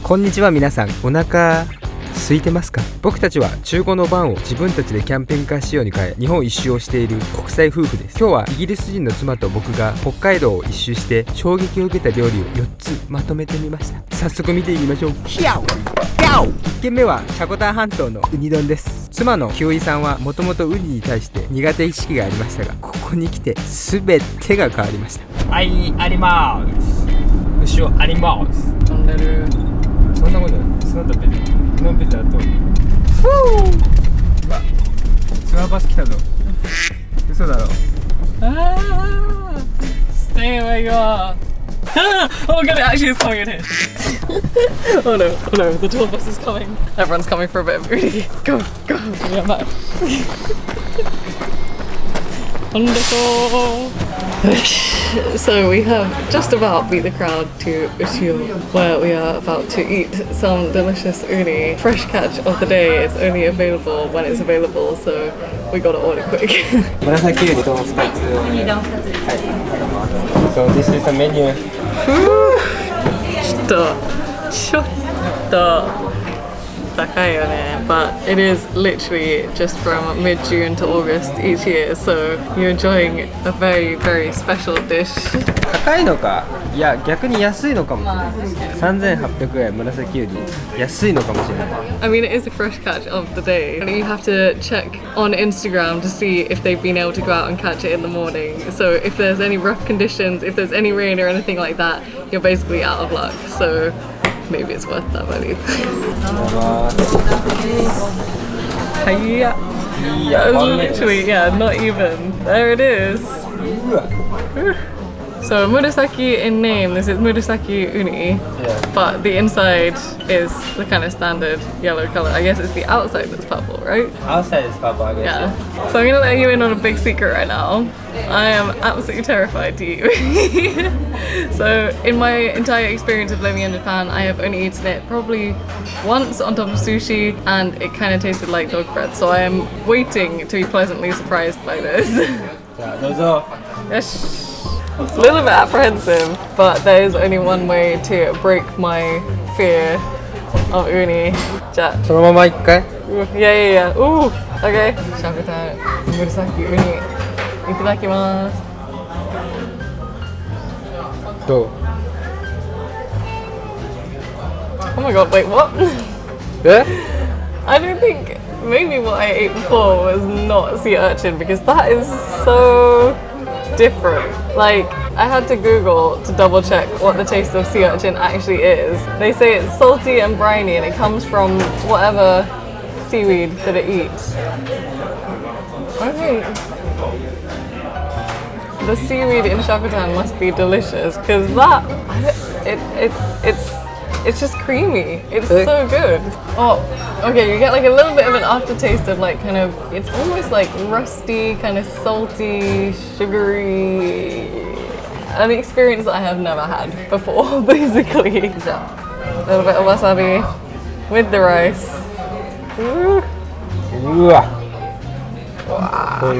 こんにちは皆さん、お腹空いてますか？僕たちは中古のバンを自分たちでキャンピングカー仕様に変え日本一周をしている国際夫婦です。今日はイギリス人の妻と僕が北海道を一周して衝撃を受けた料理を4つまとめてみました。早速見ていきましょう。1軒目はシャコタン半島のウニ丼です。妻のキウイさんはもともとウニに対して苦手意識がありましたが、ここに来て全てが変わりました。はい、あります。牛をあります。飛んでる。そんなことない。砂とペタとうわ、ツアーバス来たぞ。嘘だろ。Stay where you are. Oh god, it actually is coming in here. Oh no, the tour bus is coming. Everyone's coming for a bit of booty. Go, yeah, man. Wonderful. So we have just about beat the crowd to Obihiro, where we are about to eat some delicious uni. Fresh catch of the day. It's only available when it's available, so we gotta order quick. 紫ウニ丼2つ。はい。So this is the menu. ちょっと高いよね but it is literally just from mid-June to August each year, so you're enjoying a very, very special dish. 高いのか、いや逆に安いのかもしれない。3800円紫ウニ、安いのかもしれない。I mean, it is a fresh catch of the day, and you have to check on Instagram to see if they've been able to go out and catch it in the morning. So if there's any rough conditions, if there's any rain or anything like that, you're basically out of luck. So maybe it's worth that money. Literally, yeah, not even. There it is. So murasaki in name, this is murasaki uni, but the inside is the kind of standard yellow color. I guess it's the outside that's purple, right? Outside is purple, I guess. Yeah. So I'm gonna let you in on a big secret right now. I am absolutely terrified to eat uni. So in my entire experience of living in Japan, I have only eaten it probably once on top of sushi, and it kind of tasted like dog bread. So I am waiting to be pleasantly surprised by this. Yes. A little bit apprehensive, but there is only one way to break my fear of uni. じゃあそのまま一回。Yeah. Ooh, okay. Shakotan Uni. いただきます。どう？ Oh my god, wait, what? え？ I don't think maybe what I ate before was not sea urchin, because that is so different. Like, I had to Google to double check what the taste of sea urchin actually is. They say it's salty and briny, and it comes from whatever seaweed that it eats. I think the seaweed in Shakotan must be delicious, because it's just creamy. It's so good. Oh, okay, you get like a little bit of an aftertaste of like kind of, it's almost like rusty, kind of salty, sugary, an experience that I have never had before, basically. So, a little bit of wasabi with the rice. Ooh. Wow.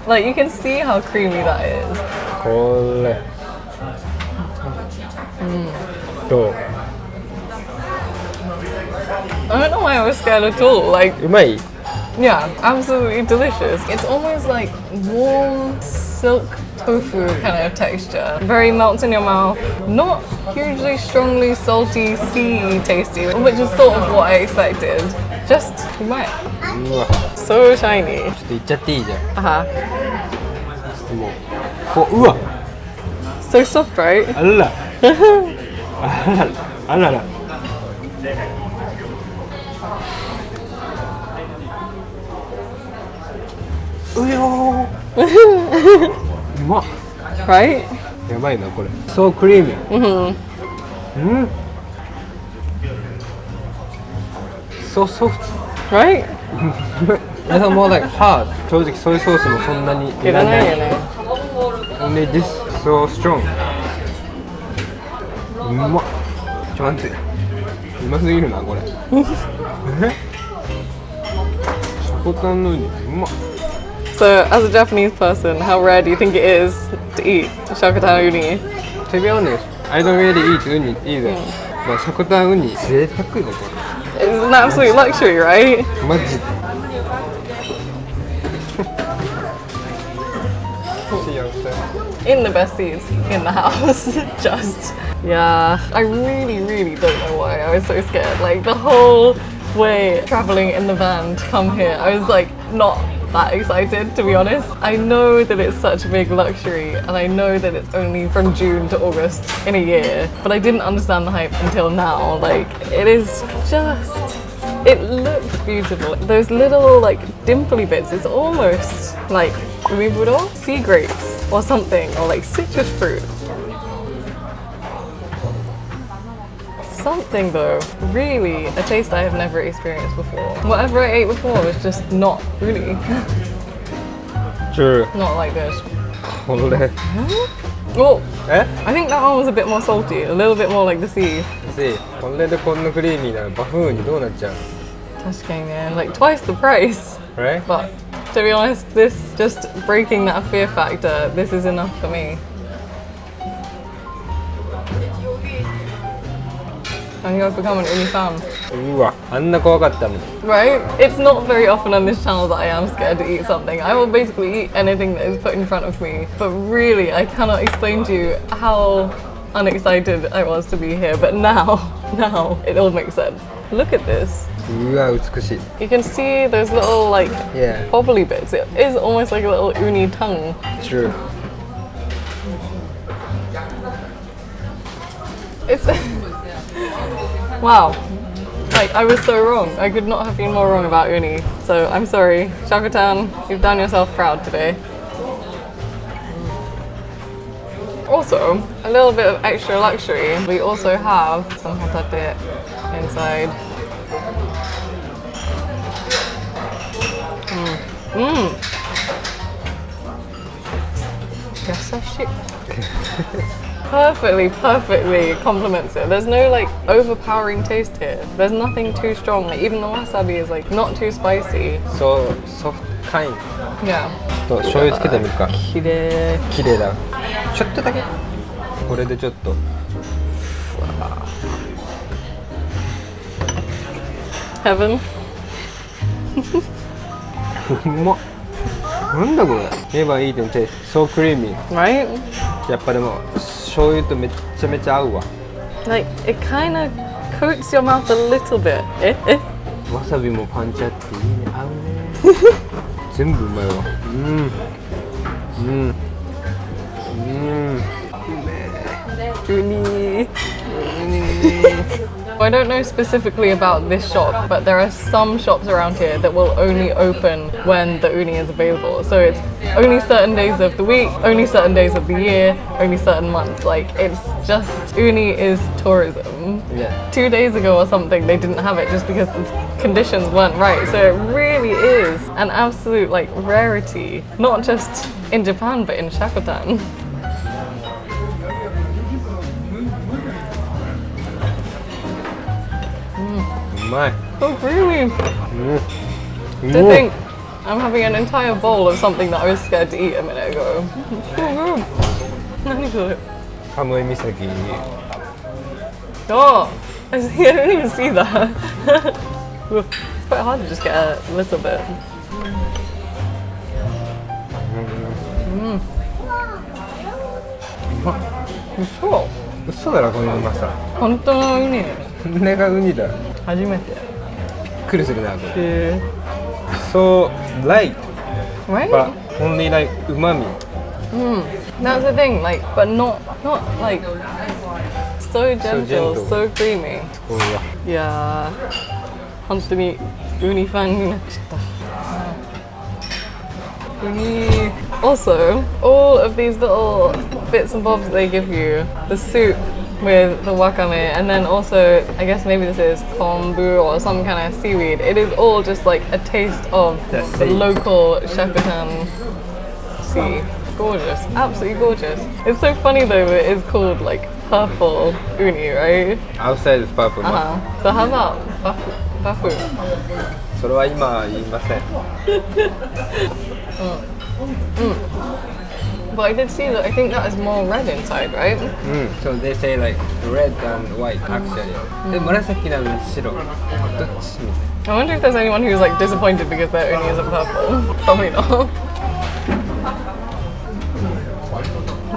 Like, you can see how creamy that is. どう？ I don't know why I was scared at all. Like, うまい？ yeah, absolutely delicious. It's almost like warm silk tofu kind of texture. Very melts in your mouth. Not hugely strongly salty, sea tasty, which is sort of what I expected. Just right. So shiny. ちょっといっちゃっていいじゃん。Uh-huh. もう、うわ。 So soft, right? あら。あらら。うよー。うまっ。Right? やばいなこれ。So creamy. So soft. Right? 皆さんもlike hard. 正直ソイソースもそんなにいらない。Only this so strong. うまっ。ちょ待って。うますぎるなこれ。シャコタンのウニうまっ。So, as a Japanese person, how rare do you think it is to eat Shakotan Uni? To be honest, I don't really eat uni either. まあ、シャコタンウニ贅沢よこ It's an absolute luxury, right? れマジでIn the best seats in the house. Just. Yeah. I really don't know why I was so scared. Like the whole way traveling in the van to come here, I was like not that excited, to be honest. I know that it's such a big luxury and I know that it's only from June to August in a year, but I didn't understand the hype until now. Like it is just, it looks beautiful. Those little like dimply bits, it's almost like Obihiro, sea grapes or something, or like citrus fruit. Something though, really a taste I have never experienced before. Whatever I ate before was just not really True. not like this. これ Oh, え I think that one was a bit more salty, a little bit more like the sea. これでこんなクリーミーなバフンウニどうなっちゃう Tasking man, like twice the price. Right? But to be honest, this just breaking that fear factor, this is enough for me. I think I've become an uni fan. うわあんな怖かったの Right? It's not very often on this channel that I am scared to eat something. I will basically eat anything that is put in front of me. But really, I cannot explain to you how unexcited I was to be here. But now it all makes sense. Look at this. うわ美しい You can see those little like Yeah. bobbly bits. It is almost like a little uni tongue. True. It's wow. Like I was so wrong. I could not have been more wrong about uni. So I'm sorry, Shakotan. You've done yourself proud today. Also, a little bit of extra luxury. We also have some Hakodate inside. Yasashi. Perfectly complements it. There's no like overpowering taste here. There's nothing too strong. Like even the wasabi is like not too spicy. So soft kind Yeah. と醤油つけてみるか Kirei. 綺麗だちょっとだけこれでちょっと Heaven. うまっなんだこれ言えばいいってテイスト So creamy Right? やっぱでも醤油とめっちゃめちゃ合うわ Like it kind of coats your mouth a little bit. わさびもパンチあっていいね合うね全部うまいわUni. I don't know specifically about this shop, but there are some shops around here that will only open when the uni is available. So it's only certain days of the week, only certain days of the year, only certain months. Like it's just, uni is tourism. Yeah. 2 days ago or something, they didn't have it just because the conditions weren't right. So it really is an absolute like rarity, not just in Japan, but in Shakotan. My. Oh, really? To think I'm having an entire bowl of something that I was scared to eat a minute ago. It's so good. Kamui Misaki. Oh, I didn't even see that. It's quite hard to just get a little bit. Sure. 嘘だろこのうまさ本当のウニ。これがウニだ初めて。びっくりするなこれ So light Right? but only like umami That's the thing, like, but not like so gentle, gentle. so creamy. これはいやー、本当にウニファンになっちゃった。ウニ。Also, all of these little bits and bobs they give you, the soup with the wakame, and then also, I guess maybe this is kombu or some kind of seaweed. It is all just like a taste of The the sea. local Shakotan sea. Gorgeous, absolutely gorgeous. It's so funny though, it is called like purple uni, right? Outside is purple So how about bafu? それは今は言いません But I did see that. I think that is more red inside, right? So they say like red and white actually. で紫なのに白。どっちみたい I wonder if there's anyone who's like disappointed because their uni isn't purple. Probably not.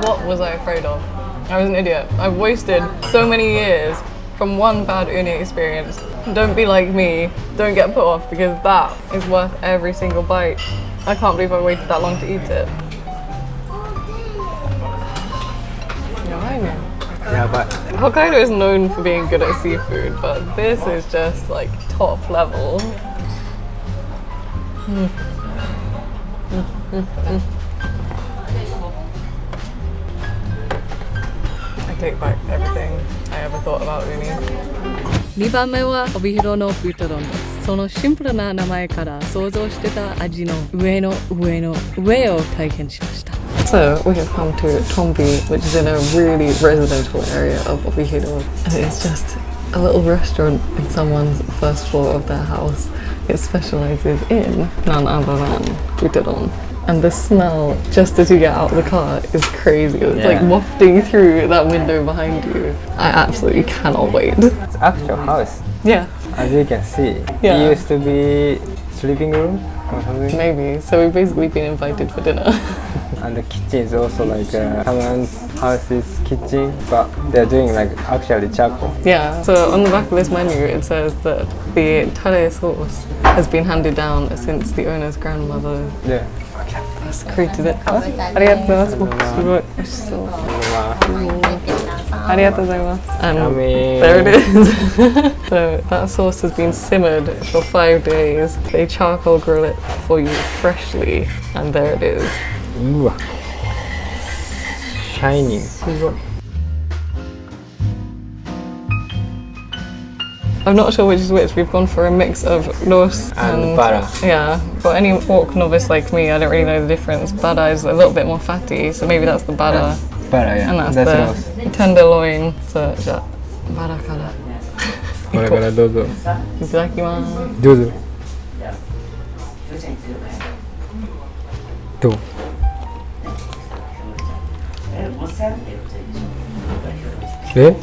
What was I afraid of? I was an idiot. I've wasted so many years from one bad uni experience. Don't be like me. Don't get put off because that is worth every single bite. I can't believe I waited that long to eat it. Yeah, but Hokkaido is known for being good at seafood, but this is just like top level. I take back everything I ever thought about uni. 2番目は帯広のブタドンです。そのシンプルな名前から想像してた味の上の上の上を体験しました。 So we have come to Tombi, which is in a really residential area of Obihiro, and it's just a little restaurant in someone's first floor of their house. It specializes in none other than Butadon. And the smell, just as you get out of the car, is crazy. It's like wafting through that window behind you. I absolutely cannot wait. it's actual house. Yeah, As you can see, Yeah. it used to be sleeping room or something. maybe. So we've basically been invited for dinner. And the kitchen is also like someone's house's kitchen, but they're doing like actually charcoal. Yeah, so on the back of this menu it says that the tare sauce has been handed down since the owner's grandmother Yeah. has created it. ありがとうございます。すごい美味しそう。ありがとうございます。And Yummy. there it is. So that sauce has been simmered for 5 days. They charcoal grill it for you freshly, and there it is. うわ。Shining. I'm not sure which is which. We've gone for a mix of roast And bara. Yeah, for any pork novice like me, I don't really know the difference. Bara is a little bit more fatty, so maybe that's the bara. Bara, yeah. And that's roast. the tenderloin. So, じゃあバラからこれからどうぞ。いただきます。どうぞ。どう？え？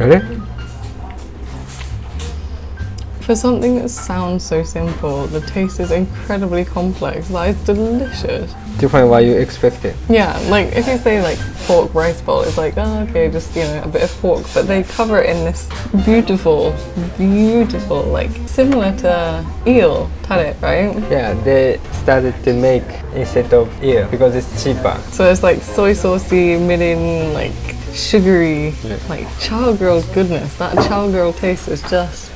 あれ？ For something that sounds so simple, the taste is incredibly complex. That is delicious. Different what you expected. Yeah, like if you say like pork rice bowl, it's like, oh, okay, just, you know, a bit of pork, but they cover it in this beautiful, beautiful, like similar to eel tare, right? Yeah, they started to make instead of eel because it's cheaper. So it's like soy saucy, mirin, like sugary, like char grilled goodness. That char grilled taste is just.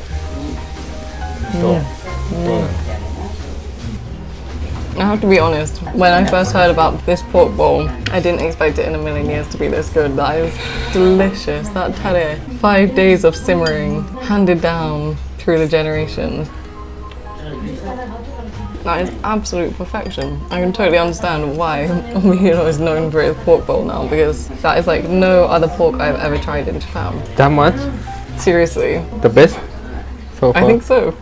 I have to be honest, when I first heard about this pork bowl, I didn't expect it in a million years to be this good. That is delicious. That tare, 5 days of simmering, handed down through the generations. That is absolute perfection. I can totally understand why Obihiro is known for its pork bowl now, because that is like no other pork I've ever tried in Japan. That much? Seriously. The best? So far? I think so.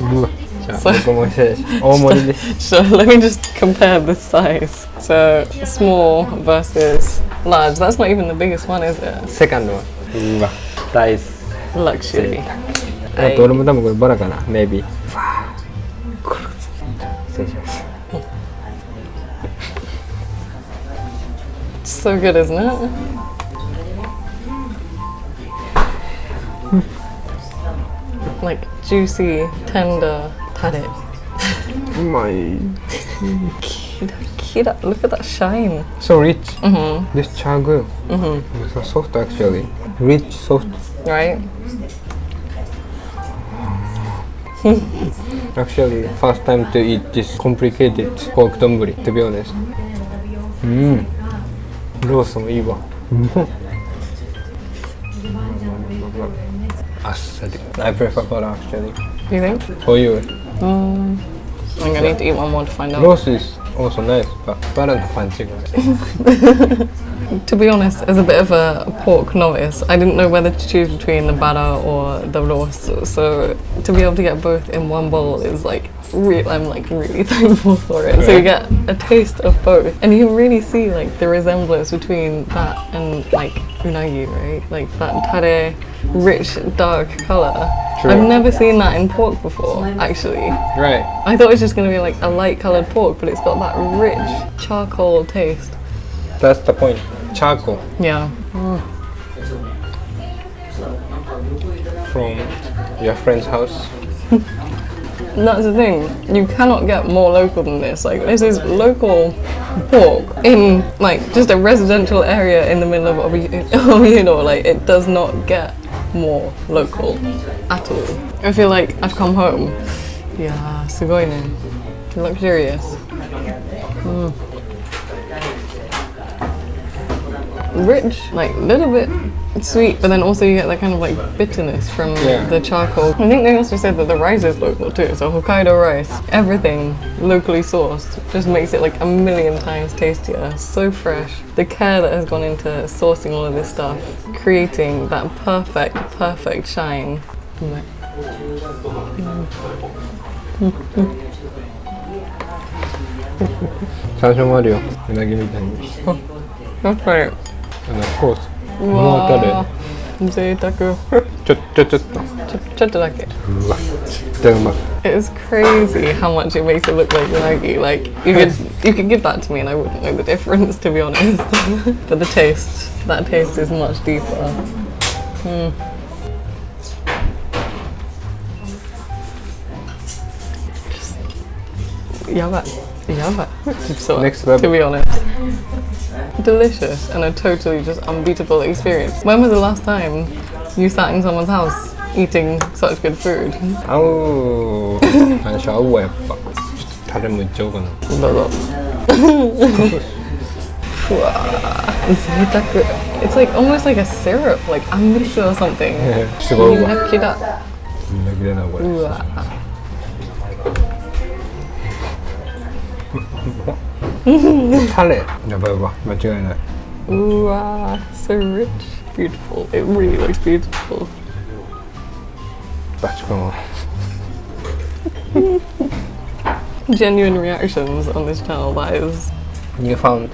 うわ。じゃあ僕も一緒です。大盛りです。 So let me just compare the size. So small versus large. That's not even the biggest one, is it? Second one. うわ。大好き。 Luxury. あと俺も多分これバラかな。Maybe. 失礼します。 It's so good, isn't it? Like juicy, tender tare. うまい。 Kira, look at that shine. So rich. This chagu. It's so soft actually. Rich, soft. Right? Actually, first time to eat this complicated pork donburi, to be honest. ロースもいいわ。あっさり。I prefer butter actually. You think? For you. I'm gonna need to eat one more to find out. Roast is also nice, but butter のパンチが。To be honest, as a bit of a pork novice, I didn't know whether to choose between the bara or the rosso. So to be able to get both in one bowl is like I'm like really thankful for it. So you get a taste of both, and you can really see like the resemblance between that and like unagi, right? Like that tare, rich dark color. True. I've never seen that in pork before, actually. Right. I thought it was just going to be like a light colored pork, but it's got that rich charcoal taste. That's the point. Charcoal. Yeah. From your friend's house. And that's the thing, you cannot get more local than this. Like, this is local pork in like just a residential area in the middle of Obihiro. Like, it does not get more local at all. I feel like I've come home. Yeah, sugoi ne. Luxurious. Rich, like little bit sweet, but then also you get that kind of like bitterness from the charcoal. I think they also said that the rice is local too, so Hokkaido rice, everything locally sourced, just makes it like a million times tastier. So fresh. The care that has gone into sourcing all of this stuff, creating that perfect shine. That's right. And of course, Wow. 贅沢。ちょっとだけ。うわ、絶対うまい。It is crazy how much it makes it look like unagi. Like you could give that to me and I wouldn't know the difference, to be honest. But the taste, that taste is much deeper. Yabai. So, Next level. to be honest. Delicious and a totally just unbeatable experience. When was the last time you sat in someone's house eating such good food? 合う。話合うわやっぱ。ちょっとタレもいっちゃおうかな。どうぞ。うわー、贅沢。It's like almost like a syrup, like angus or something. すごいわ。キラキラ。キラキラなこれ。うわ。タレやばいわ、間違いない。うわ、so rich, beautiful. It really looks beautiful. バチコン。Genuine reactions on this channel, that is. You found.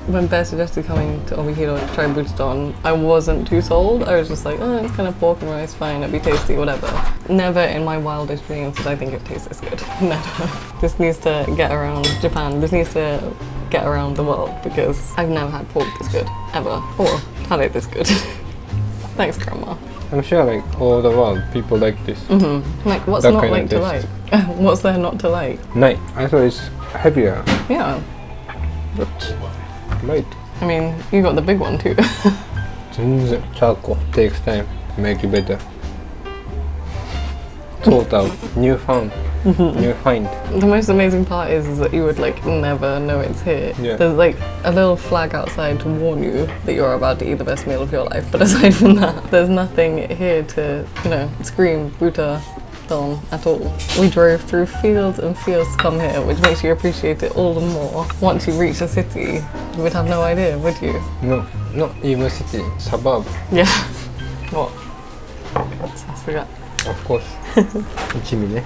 When Bear suggested coming to Obihiro to try Butadon, I wasn't too sold. I was just like, oh, it's kind of pork and rice, fine, it'll be tasty, whatever. Never in my wildest dreams did I think it tastes this good. Never. This needs to get around Japan. This needs to get around the world because I've never had pork this good, ever. Or tare this good. Thanks, Grandma. I'm sure like all the world people like this. Like, what's That not kind of like to like? taste. What's there not to like? Night. I thought it's heavier. Yeah. But light. I mean, you got the big one too. 全然 charcoal takes time to make it better. Total new find. The most amazing part is that you would like never know it's here. Yeah. There's like a little flag outside to warn you that you're about to eat the best meal of your life. But aside from that, there's nothing here to, you know, scream Butadon at all. We drove through fields and fields to come here, which makes you appreciate it all the more. Once you reach a city, you would have no idea, would you? No, not even city, suburb. Yeah. What? さすが。 Of course. 一味ね。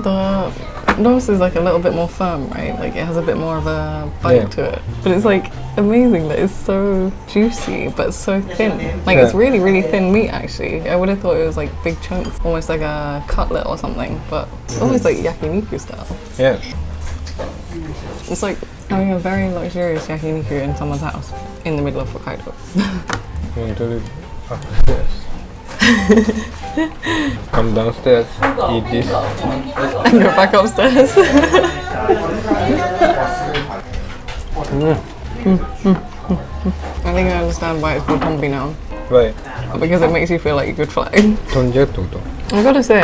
The nose is like a little bit more firm, right? Like it has a bit more of a bite to it. But it's like amazing that it's so juicy but so thin. Like it's really, really thin meat actually. I would have thought it was like big chunks, almost like a cutlet or something, but it's almost like yakiniku style. Yeah. It's like having a very luxurious yakiniku in someone's house in the middle of Hokkaido. Want to live upstairs? Come downstairs, eat this. And go back upstairs. I think I understand why it's called Tombi now. Why? Because it makes you feel like you could fly. 飛んじゃうってこと？ I gotta say,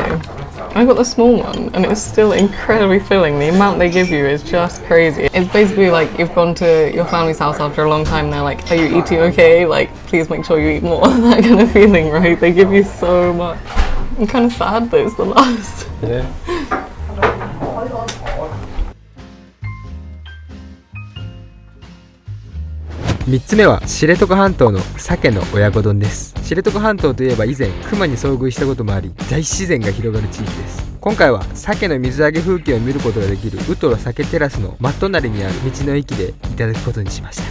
I got the small one and it's still incredibly filling. The amount they give you is just crazy. It's basically like you've gone to your family's house after a long time. They're like, are you eating okay? Like, please make sure you eat more. That kind of feeling, right? They give you so much. I'm kind of sad that it's the last. Yeah. 3つ目は知床半島の鮭の親子丼です。知床半島といえば以前熊に遭遇したこともあり、大自然が広がる地域です。今回は鮭の水揚げ風景を見ることができるウトロ鮭テラスの真隣にある道の駅でいただくことにしました。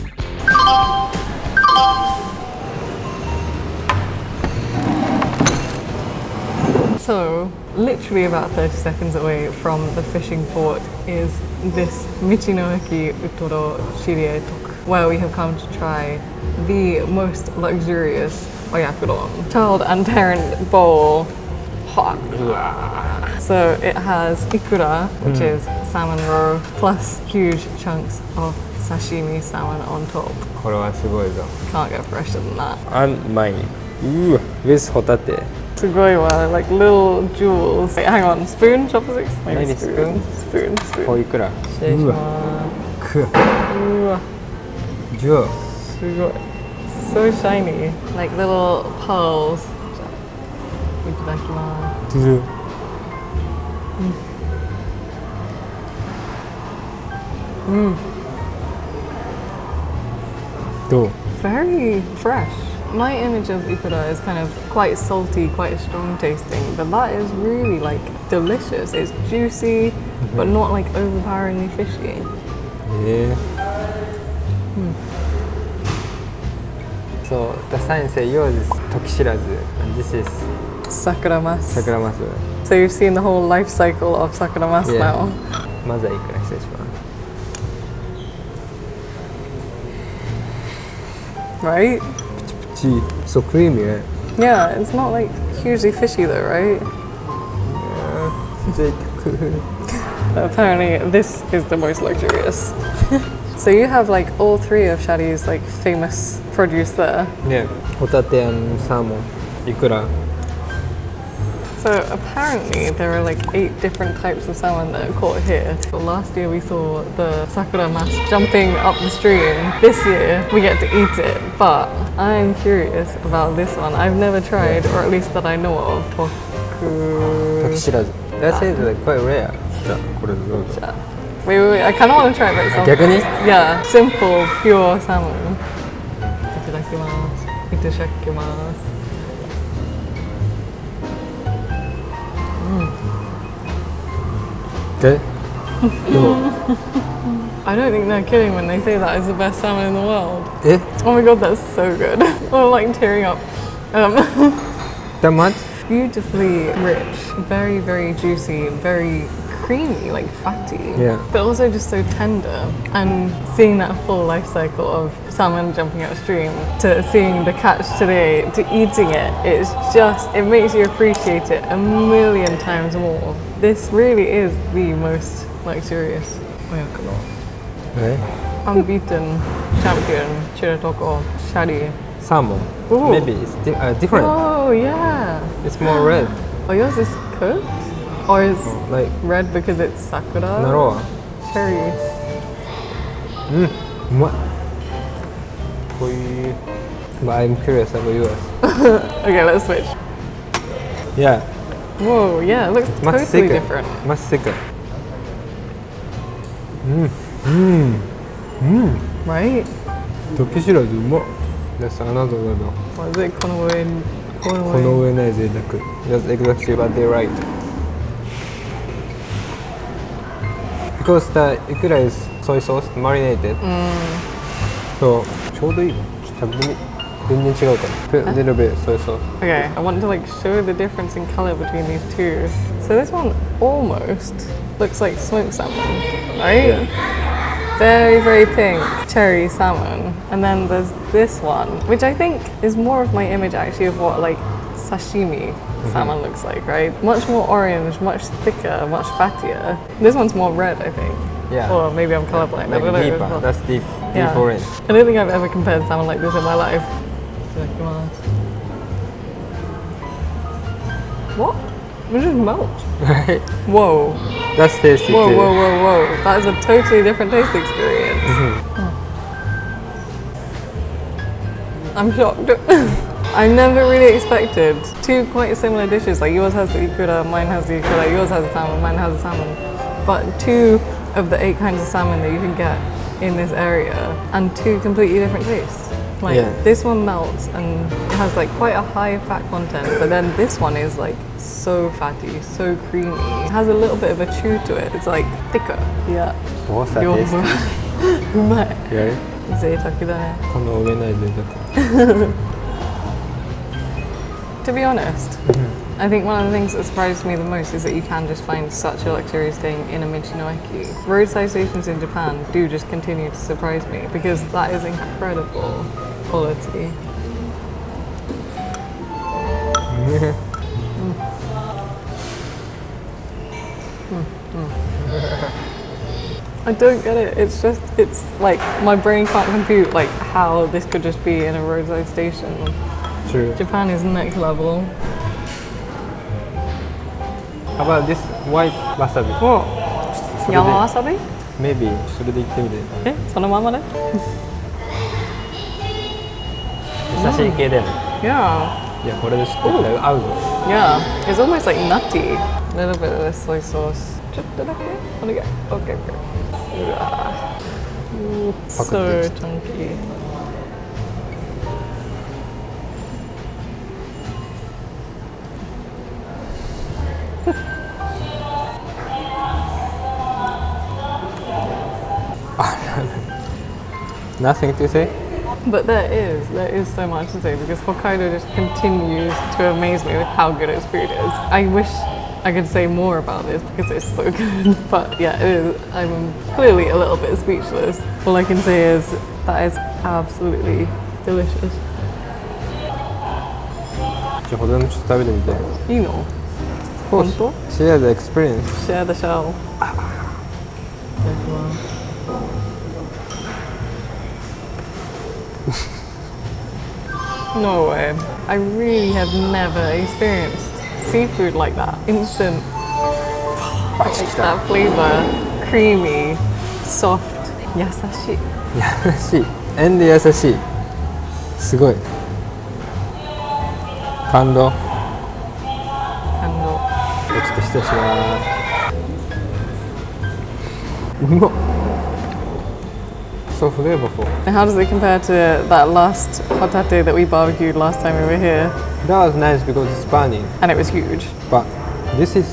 So, literally about 30 seconds away from the fishing port is this Michinoeki Utoro Shiretoko, where we have come to try the most luxurious oyakudon. Child and parent bowl hot. So it has Ikura, which is salmon roe, plus huge chunks of sashimi salmon on top. これはすごいぞ。 Can't get fresher than that. And mine. With ホタテ。すごいわ, like little jewels. Wait, hang on, spoon, chopsticks? Maybe Maybe spoon? Spoon. おいくら。失礼します。く。うわ、じゃあ。すごい。So shiny. Like little pearls. いただきます。どう？ Very fresh. My image of Ikura is kind of quite salty, quite strong tasting, but that is really like delicious. It's juicy, but not like overpoweringly fishy. So the sign says yours is Tokishirazu and this is Sakuramas. Sakuramasu. So you've seen the whole life cycle of Sakuramas now. まずはいくら失礼します。 Right? So creamy, right? Yeah, it's not like hugely fishy though, right? Apparently this is the most luxurious. So you have like all three of Shadi's like famous produce there. Yeah, Hokkaido and Salmon, Ikura. So apparently there are like 8 different types of salmon that are caught here. So last year we saw the sakura mass jumping up the stream. This year we get to eat it, but I'm curious about this one. I've never tried, or at least that I know of. Tokishirazu. That is like quite rare. Wait, I kind of want to try it by itself. 逆に? Yeah, simple, pure salmon. いただきます。いただきます。Okay. I don't think they're kidding when they say that is the best salmon in the world. Eh? Oh my god, that's so good. I'm like tearing up. That much? Beautifully rich, very, very juicy, very creamy, like fatty. Yeah. But also just so tender. And seeing that full life cycle of salmon jumping upstream to seeing the catch today to eating it, it's just, it makes you appreciate it a million times more. This really is the most luxurious oyakudon. Okay. Unbeaten champion, Shiretoko, Shadi. Salmon. Ooh. Maybe it's different. Oh yeah. It's more red. Oh, yours is cooked? Or is Like, red because it's sakura? raw. Cherry. うまい。こういう。But I'm curious about yours. Okay, let's switch. Yeah. Whoa, yeah, it looks Much totally thicker. different. Much thicker. Right? 時知らずうまっ。That's another level. What is it? この上この上ない贅沢。That's exactly what they're right. Because the ikura is soy sauce marinated. So ちょうどいいの。食べてみ。全然違うから。Put a little bit soy sauce. Okay, I want to like show the difference in color between these two. So this one almost looks like smoked salmon, right? Yeah. Very, very pink cherry salmon. And then there's this one, which I think is more of my image actually of what like sashimi salmon looks like, right? Much more orange, much thicker, much fattier. This one's more red, I think. Yeah. Or maybe I'm colorblind. I Like don't know. deeper. That's deep Yeah. orange. I don't think I've ever compared salmon like this in my life. What? It just melts. Right? Whoa. That's tasty Whoa, too. whoa, whoa, whoa. That is a totally different taste experience. I'm shocked. I never really expected two quite similar dishes. Like yours has the ikura, mine has the ikura, yours has the salmon, mine has the salmon. But two of the 8 kinds of salmon that you can get in this area and two completely different tastes. Like this one melts and it has like quite a high fat content, but then this one is like so fatty, so creamy. It has a little bit of a chew to it. It's like thicker. Yeah. What's that taste? うまい。Yeah. 贅沢だね。この上ない贅沢。To be honest, I think one of the things that surprised me the most is that you can just find such a luxurious thing in a Michinoeki. Roadside stations in Japan do just continue to surprise me because that is incredible quality. I don't get it. It's just, it's like my brain can't compute like how this could just be in a roadside station. True. Japan is next level. How about this white wasabi? お、山わさび？ Maybe それで行ってみて。え、そのままで？優しい系だよね。Yeah. いやこれで知ってるから合うぞ。Yeah. It's almost like nutty. A little bit of this soy sauce. ちょっとだけ？お願い。Okay, okay. うわ。So chunky. Nothing to say? But there is so much to say because Hokkaido just continues to amaze me with how good its food is. I wish I could say more about this because it's so good, but yeah, it is. I'm clearly a little bit speechless. All I can say is that is absolutely delicious. じゃあほどのちょっと食べてみて。いいの？本当？ Share the experience. Share the shell. No way. I really have never experienced seafood like that. Instant. Like that flavor. Creamy. Soft. 優しい。優しい。and 優しい。すごい。感動。感動。ちょっと失礼します。うまっ。So flavorful. And how does it compare to that last hotate that we barbecued last time we were here? That was nice because it's burning. And it was huge. But this is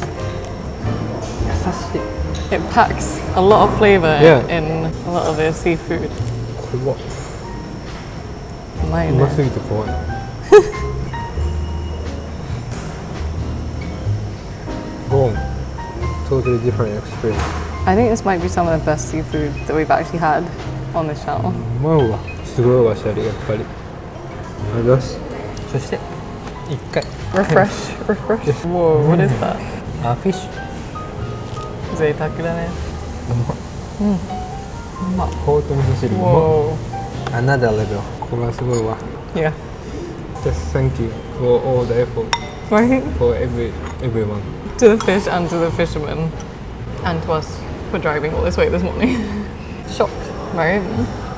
優しい。It packs a lot of flavor Yeah. in a lot of the seafood. 怖っ。うまいうね。ますぎて怖い。Boom. Totally different experience. I think this might be some of the best seafood that we've actually had on this channel. うまいわ。すごいわシャリやっぱり。ありがとうございます。そして一回。Refresh. Whoa, what is that? あ、フィッシュ。贅沢だね。うまっ。ほうと味噌汁。うまっ。 Whoa. Another level. これはすごいわ。Yeah. Just thank you for all the effort Right? for everyone. To the fish and to the fishermen. And to us for driving all this way this morning. Shocked, right?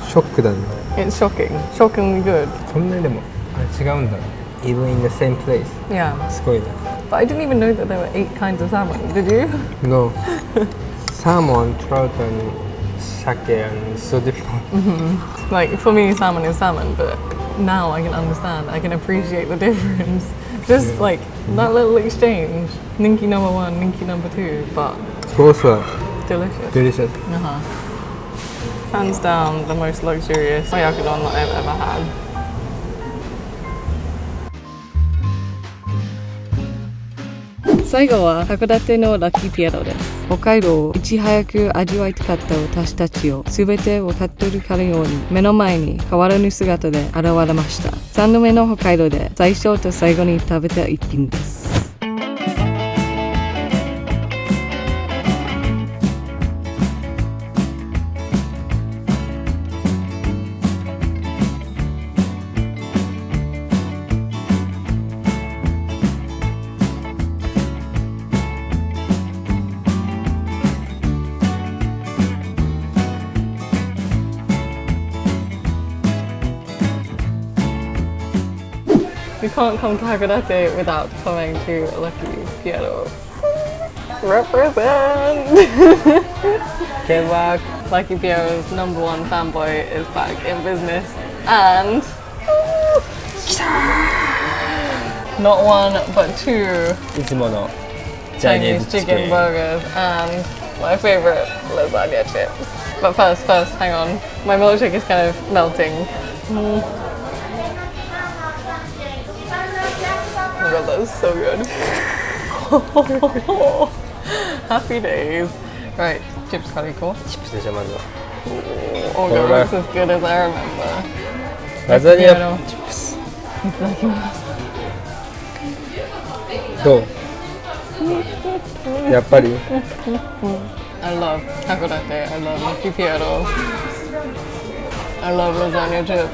ショックだね。 It's shocking. Shockingly good. そんなにでもあれ違うんだ。Even in the same place. Yeah. すごいな。 But I didn't even know that there were 8 kinds of salmon. Did you? No. Salmon, trout, and sake, and so different. Like, for me, salmon is salmon, but now I can understand. I can appreciate the difference. Just like that little exchange. Ninki number 1, ninki number 2, but Both are delicious. delicious. Hands down, the most luxurious oyakodon that I've ever had. 最後は函館のラッキーピエロです。北海道をいち早く味わいたかった私たちを全て分かっているかのように目の前に変わらぬ姿で現れました。3度目の北海道で最初と最後に食べた一品です。can't come to Hakodate without coming to Lucky Piero. Represent! Lucky Piero's #1 fanboy is back in business and not one but two いつもの Chinese chicken burgers and my favorite lasagna chips. But first, hang on. My milkshake is kind of melting. Oh my god, that is so good. Happy days. Right, chips からいこう。チップスでしょまずは。 Oh, it looks as good as I remember. ラザニアチップス。いただきます。どう？やっぱり I love Hakodate, I love Lucky Piero, I love lasagna chips.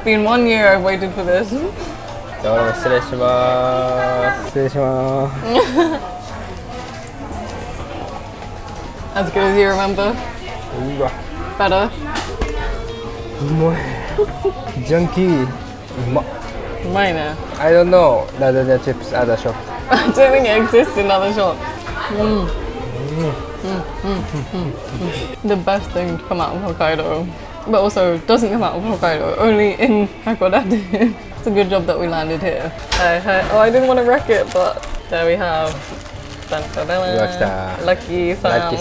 Been 1 year I've waited for this. じゃあ俺も失礼します。失礼します。As good as you remember? うわ。 Better? うまい。ジャンキー。うまっ。Mine. I don't know lasagna chips other shop. I don't think it exists in other shops. The best thing to come out of Hokkaido, but also doesn't come out of Hokkaido, only in Hakodate. It's a good job that we landed here. Oh, I didn't want to wreck it, but there we have Lucky Sam.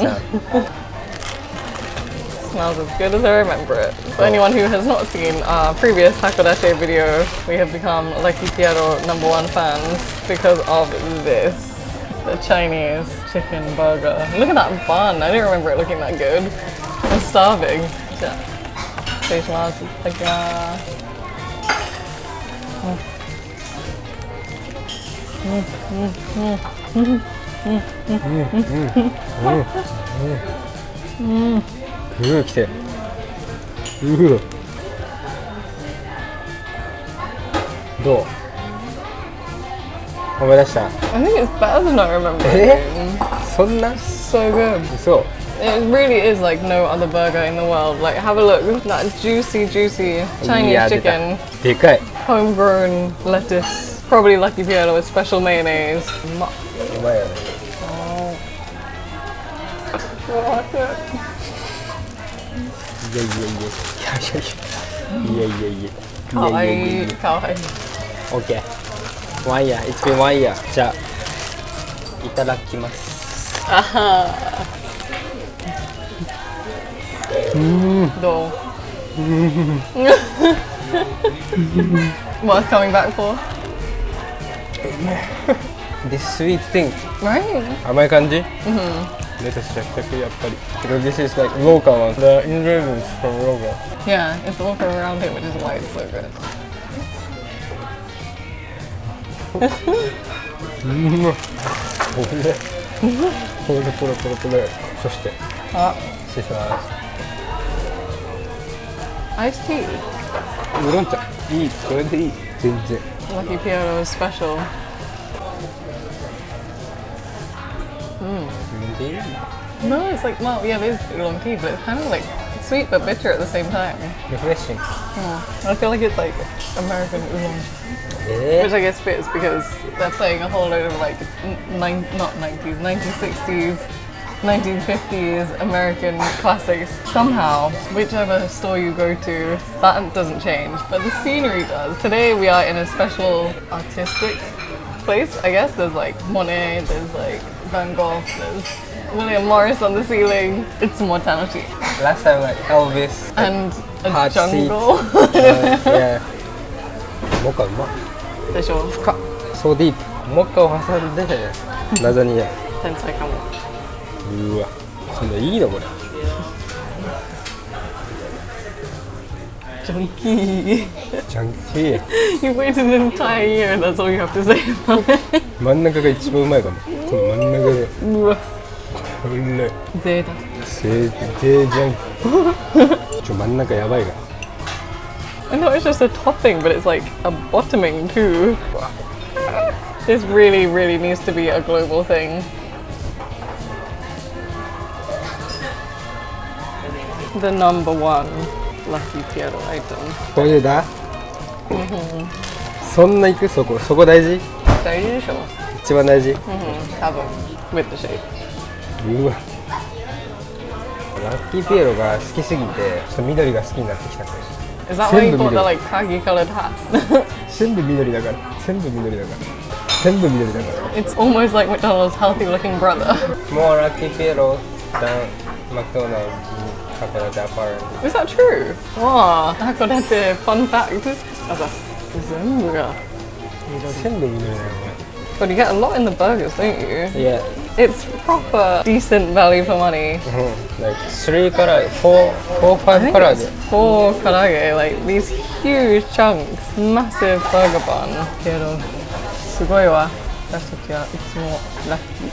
Smells as good as I remember it. For anyone who has not seen our previous Hakodate video, we have become Lucky Piero #1 fans because of this. The Chinese chicken burger. Look at that bun. I didn't remember it looking that good. I'm starving.来て。どう？思い出した。 I think it's better than I remember. そんな？ So good. そう。 It really is like no other burger in the world. Like, have a look. That juicy Chinese chicken. でかい。 Homegrown lettuce. Probably Lucky Piero with special mayonnaise. うまいよね。かわいい。かわいい。 OK。1 year。It's been 1 year。じゃあいただきます。どう？ What's coming back for? This sweet thing。 Right. 甘い感じ？レタスシャキシャキやっぱり。Because this is like local one. The ingredients from local. Yeah, it's all from around here, which is why it's so good. これ。そして。失礼します。Iced tea. ウーロン茶。いい、これでいい。全然。 Lucky Piero is special. No, it's like, well, yeah, it is oolong tea, but it's kind of like sweet but bitter at the same time. Refreshing. I feel like it's like American oolong, which I guess fits because they're playing a whole load of like not 90s, 1960s, 1950s American classics. Somehow, whichever store you go to, that doesn't change, but the scenery does. Today we are in a special artistic place, I guess. There's like Monet, there's like Van Gogh, there's William Morris on the ceiling. It's mortality. Last time like Elvis And a hot jungle. Yeah. モカうまっ。でしょ。深っ。So deep。モカを挟んでラザニア。天才かも。うわ。そんないいのこれ。Junkie. Junkie. You waited an entire year, that's all you have to say about it. 真ん中が一番うまいかも。この真ん中で。うわ。これ。贅沢。ジャンキー。真ん中やばいから。I know it's just a topping, but it's like a bottoming too. This really, really needs to be a global thing. The #1 Lucky Piero item. これだ。そんな行くそこ大事大事でしょ。一番大事多分 with the shape。うわラッキーピエロが好きすぎてちょっと緑が好きになってきたから Is that why you bought the like khaki colored hat? 全部緑だから全部緑だから全部緑だから It's almost like McDonald's healthy looking brother. More Lucky Pierrot than McDonald's in Hakodate apparently. Is that true? Wow, Hakodate, fun fact. 全部が全部緑だよ But you get a lot in the burgers, don't you? Yeah. It's proper decent value for money. Like 3 から4 5 からで 4 karage, like these huge chunks, massive burger bun. けどすごいわ。私たちはいつもラッキー。